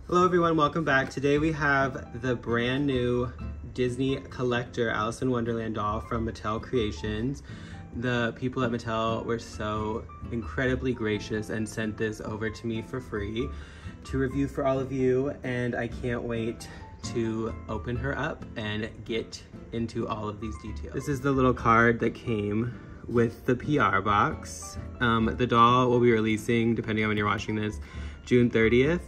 Hello everyone, welcome back. Today we have the brand new Disney Collector Alice in Wonderland doll from Mattel Creations. The people at Mattel were so incredibly gracious and sent this over to me for free to review for all of you, and I can't wait to open her up and get into all of these details. This is the little card that came with the PR box. The doll will be releasing, depending on when you're watching this, June 30th.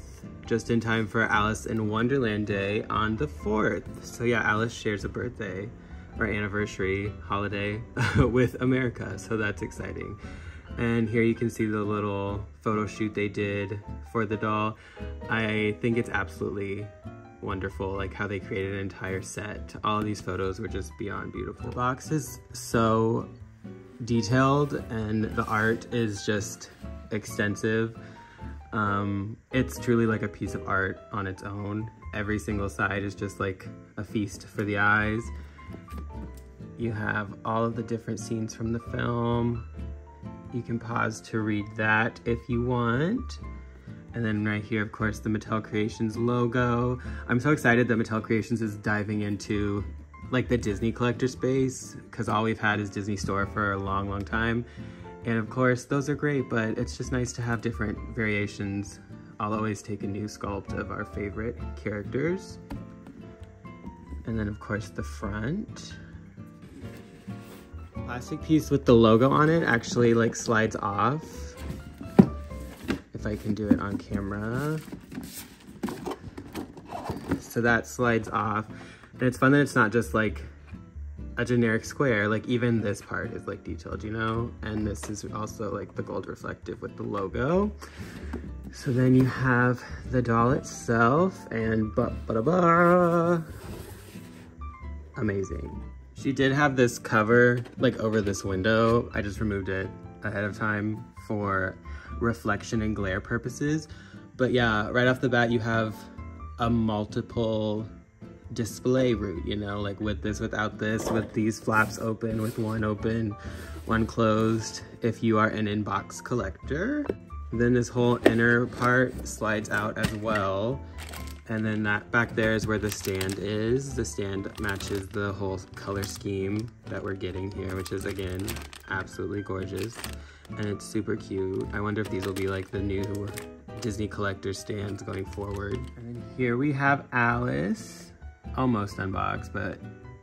Just in time for Alice in Wonderland Day on the 4th. So yeah, Alice shares a birthday or anniversary holiday with America, so that's exciting. And here you can see the little photo shoot they did for the doll. I think it's absolutely wonderful, like how they created an entire set. All of these photos were just beyond beautiful. The box is so detailed and the art is just extensive. It's truly like a piece of art on its own. Every single side is just like a feast for the eyes. You have all of the different scenes from the film. You can pause to read that if you want. And then right here, of course, the Mattel Creations logo. I'm so excited that Mattel Creations is diving into like the Disney collector space, because all we've had is Disney Store for a long, long time. And of course, those are great, but it's just nice to have different variations. I'll always take a new sculpt of our favorite characters. And then of course the front. Plastic piece with the logo on it actually like slides off. If I can do it on camera. So that slides off. And it's fun that it's not just like a generic square, like even this part is like detailed, you know? And this is also like the gold reflective with the logo. So then you have the doll itself and amazing. She did have this cover like over this window. I just removed it ahead of time for reflection and glare purposes. But yeah, right off the bat, you have a multiple display route, you know, like with this, without this, with these flaps open, with one open, one closed, if you are an in-box collector. Then this whole inner part slides out as well. And then that back there is where the stand is. The stand matches the whole color scheme that we're getting here, which is again, absolutely gorgeous. And it's super cute. I wonder if these will be like the new Disney collector stands going forward. And then here we have Alice. Almost unboxed, but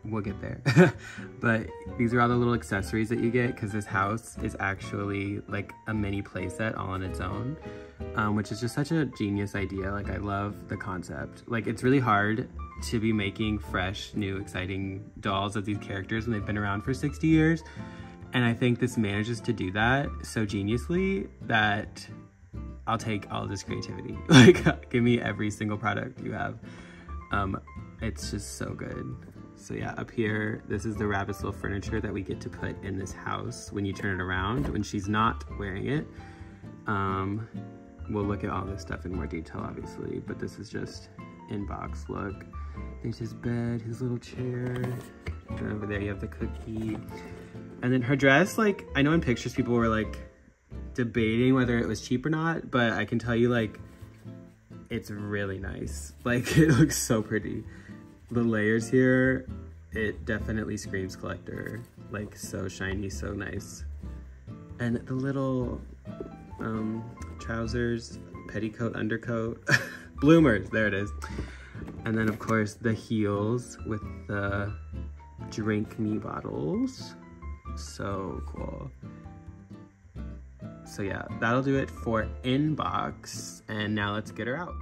we'll get there. But these are all the little accessories that you get, because this house is actually like a mini playset all on its own, which is just such a genius idea. Like, I love the concept. Like, it's really hard to be making fresh, new, exciting dolls of these characters when they've been around for 60 years. And I think this manages to do that so geniusly that I'll take all of this creativity. Like, give me every single product you have. It's just so good. So yeah, up here, this is the rabbit's little furniture that we get to put in this house when you turn it around, when she's not wearing it. We'll look at all this stuff in more detail, obviously, but this is just in-box look. There's his bed, his little chair. And over there you have the cookie. And then her dress, like, I know in pictures people were like debating whether it was cheap or not, but I can tell you, like, it's really nice. Like, it looks so pretty. The layers here, it definitely screams collector. Like, so shiny, so nice. And the little trousers, petticoat, undercoat, bloomers, there it is. And then of course the heels with the drink me bottles. So cool. So yeah, that'll do it for inbox. And now let's get her out.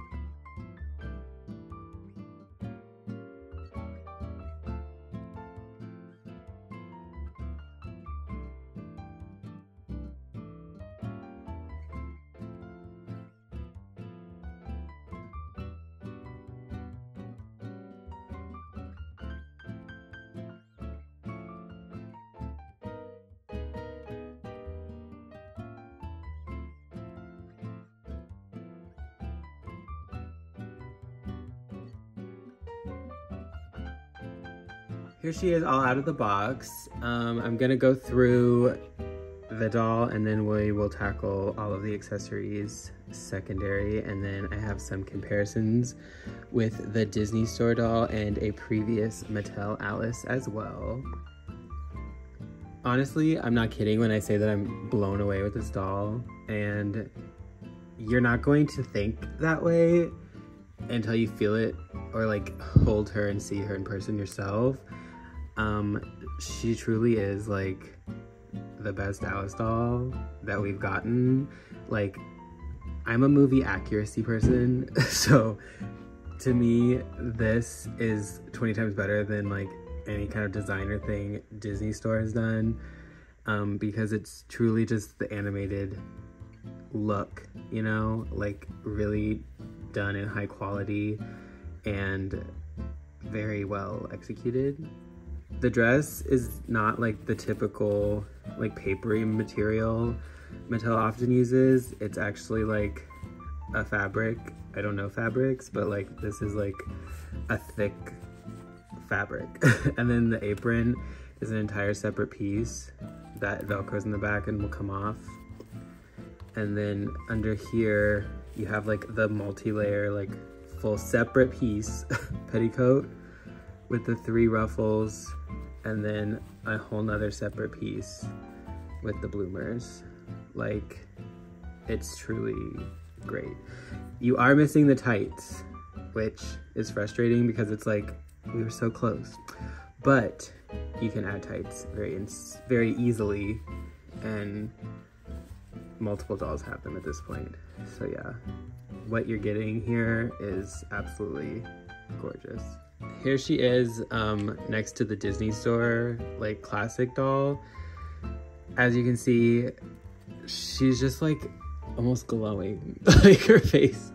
Here she is all out of the box. I'm gonna go through the doll and then we will tackle all of the accessories secondary, and then I have some comparisons with the Disney Store doll and a previous Mattel Alice as well. Honestly, I'm not kidding when I say that I'm blown away with this doll, and you're not going to think that way until you feel it or like hold her and see her in person yourself. She truly is like the best Alice doll that we've gotten. Like, I'm a movie accuracy person, so to me this is 20 times better than like any kind of designer thing Disney Store has done, because it's truly just the animated look, you know, like really done in high quality and very well executed. The dress is not like the typical like papery material Mattel often uses. It's actually like a fabric. I don't know fabrics, but like this is like a thick fabric. And then the apron is an entire separate piece that velcros in the back and will come off. And then under here you have like the multi-layer like full separate piece petticoat with the 3 ruffles, and then a whole nother separate piece with the bloomers. Like, it's truly great. You are missing the tights, which is frustrating because it's like, we were so close. But you can add tights very easily, and multiple dolls have them at this point. So yeah, what you're getting here is absolutely gorgeous. Here she is next to the Disney Store like classic doll. As you can see, she's just like almost glowing. Like her face,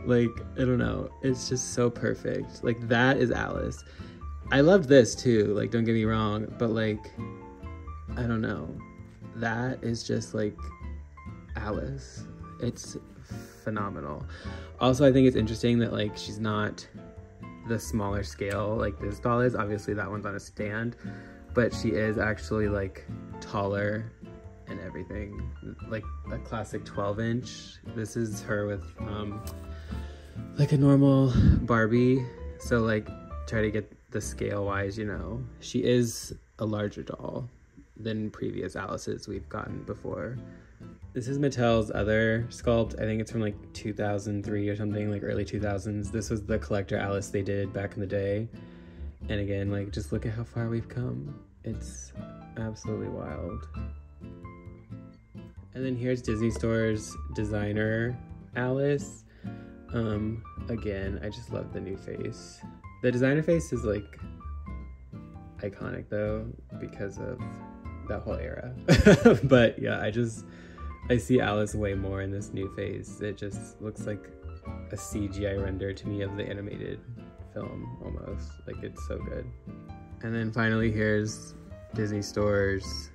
like, I don't know, it's just so perfect. Like, that is Alice. I loved this too, like, don't get me wrong, but like, I don't know, that is just like Alice. It's phenomenal. Also, I think it's interesting that like she's not the smaller scale like this doll is. Obviously that one's on a stand, but she is actually like taller and everything, like a classic 12-inch. This is her with like a normal Barbie, so like try to get the scale wise, you know. She is a larger doll than previous Alices we've gotten before. This is Mattel's other sculpt. I think it's from like 2003 or something, like early 2000s. This was the collector Alice they did back in the day. And again, like, just look at how far we've come. It's absolutely wild. And then here's Disney Store's designer Alice. Again, I just love the new face. The designer face is like iconic though, because of that whole era. But yeah, I see Alice way more in this new face. It just looks like a CGI render to me of the animated film almost. Like, it's so good. And then finally here's Disney Store's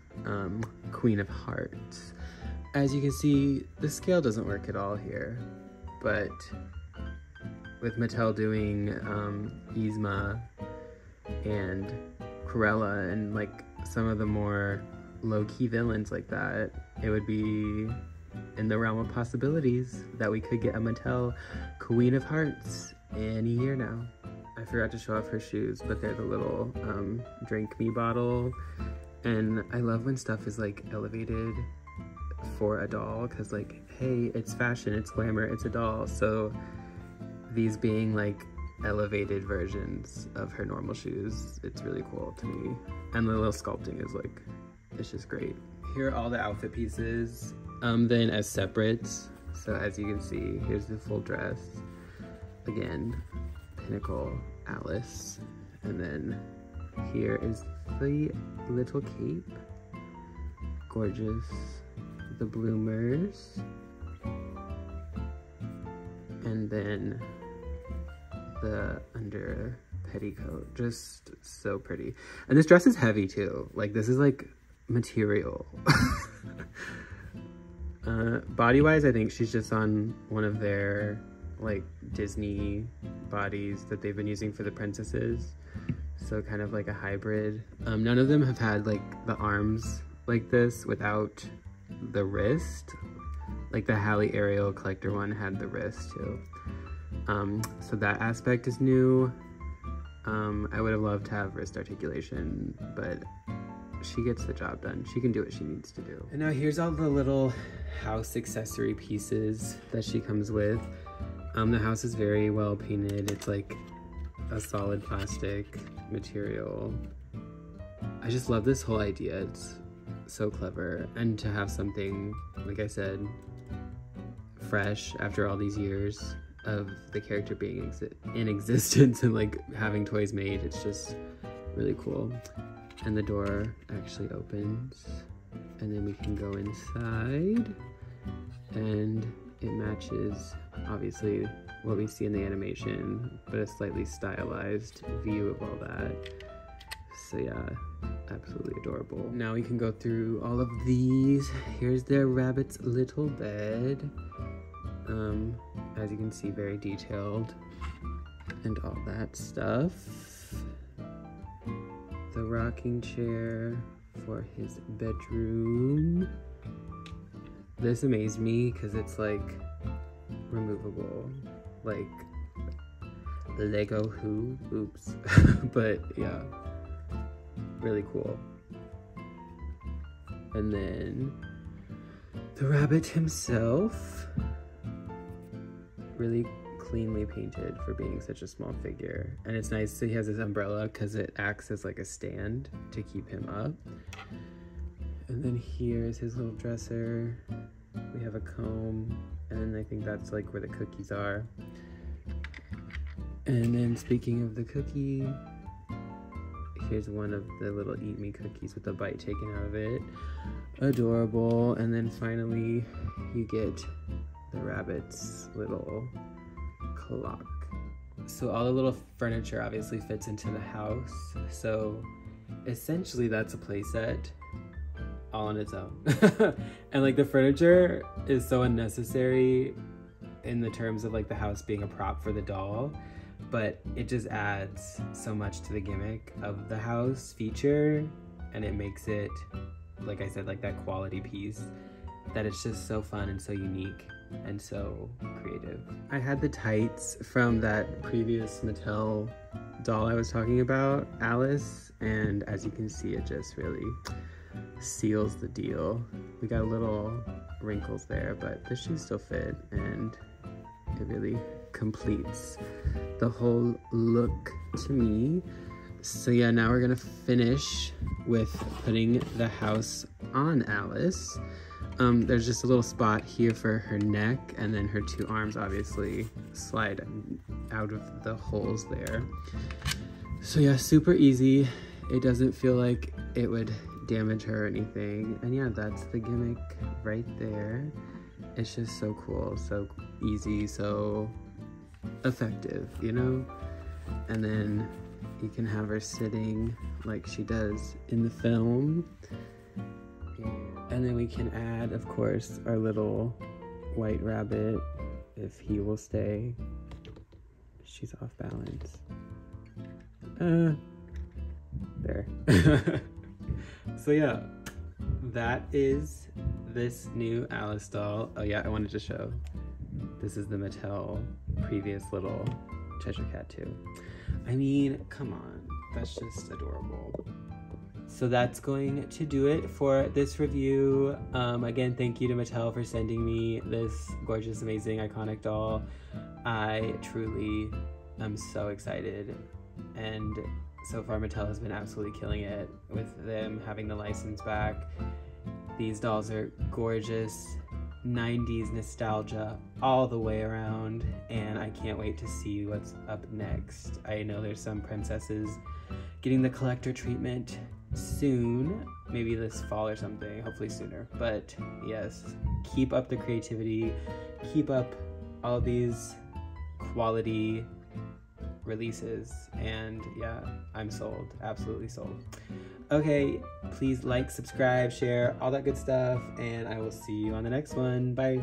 Queen of Hearts. As you can see, the scale doesn't work at all here, but with Mattel doing Yzma and Cruella and like some of the more low-key villains like that, it would be in the realm of possibilities that we could get a Mattel Queen of Hearts any year now. I forgot to show off her shoes, but they're the little drink me bottle, and I love when stuff is like elevated for a doll, because like, hey, it's fashion, it's glamour, it's a doll. So these being like elevated versions of her normal shoes, it's really cool to me. And the little sculpting is like, it's just great. Here are all the outfit pieces, then as separates. So as you can see, here's the full dress. Again, pinnacle Alice. And then here is the little cape. Gorgeous. The bloomers. And then the under petticoat. Just so pretty. And this dress is heavy too. Like, this is like material. Body wise, I think she's just on one of their like Disney bodies that they've been using for the princesses, so kind of like a hybrid. None of them have had like the arms like this without the wrist, Like the Halle Ariel collector one had the wrist too. So that aspect is new. I would have loved to have wrist articulation, but she gets the job done. She can do what she needs to do. And now here's all the little house accessory pieces that she comes with. The house is very well painted. It's like a solid plastic material. I just love this whole idea. It's so clever. And to have something, like I said, fresh after all these years of the character being in existence and like having toys made, it's just really cool. And the door actually opens, and then we can go inside, and it matches obviously what we see in the animation, but a slightly stylized view of all that. So yeah, absolutely adorable. Now we can go through all of these. Here's their rabbit's little bed. As you can see, very detailed and all that stuff. The rocking chair for his bedroom. This amazed me because it's like removable, like Lego Who, oops. But yeah, really cool. And then the rabbit himself, really cleanly painted for being such a small figure. And it's nice that he has his umbrella because it acts as like a stand to keep him up. And then here's his little dresser. We have a comb, and I think that's like where the cookies are. And then speaking of the cookie, here's one of the little Eat Me cookies with a bite taken out of it. Adorable. And then finally you get the rabbit's little clock. So all the little furniture obviously fits into the house. So essentially that's a playset all on its own. And like the furniture is so unnecessary in the terms of like the house being a prop for the doll, but it just adds so much to the gimmick of the house feature, and it makes it, like I said, like that quality piece that it's just so fun and so unique and so creative. I had the tights from that previous Mattel doll I was talking about, Alice, and as you can see, it just really seals the deal. We got little wrinkles there, but the shoes still fit, and it really completes the whole look to me. So yeah, now we're gonna finish with putting the house on Alice. There's just a little spot here for her neck, and then her two arms obviously slide out of the holes there. So yeah, super easy. It doesn't feel like it would damage her or anything. And yeah, that's the gimmick right there. It's just so cool, so easy, so effective, you know? And then you can have her sitting like she does in the film. And then we can add, of course, our little white rabbit, if he will stay. She's off balance. There. So yeah, that is this new Alice doll. Oh yeah, I wanted to show. This is the Mattel previous little Cheshire Cat too. I mean, come on, that's just adorable. So that's going to do it for this review. Again, thank you to Mattel for sending me this gorgeous, amazing, iconic doll. I truly am so excited, and so far Mattel has been absolutely killing it with them having the license back. These dolls are gorgeous, 90s nostalgia all the way around, and I can't wait to see what's up next. I know there's some princesses getting the collector treatment soon, maybe this fall or something, hopefully sooner. But yes, keep up the creativity, keep up all these quality releases, and yeah, I'm sold, absolutely sold. Okay, please like, subscribe, share, all that good stuff, and I will see you on the next one. Bye.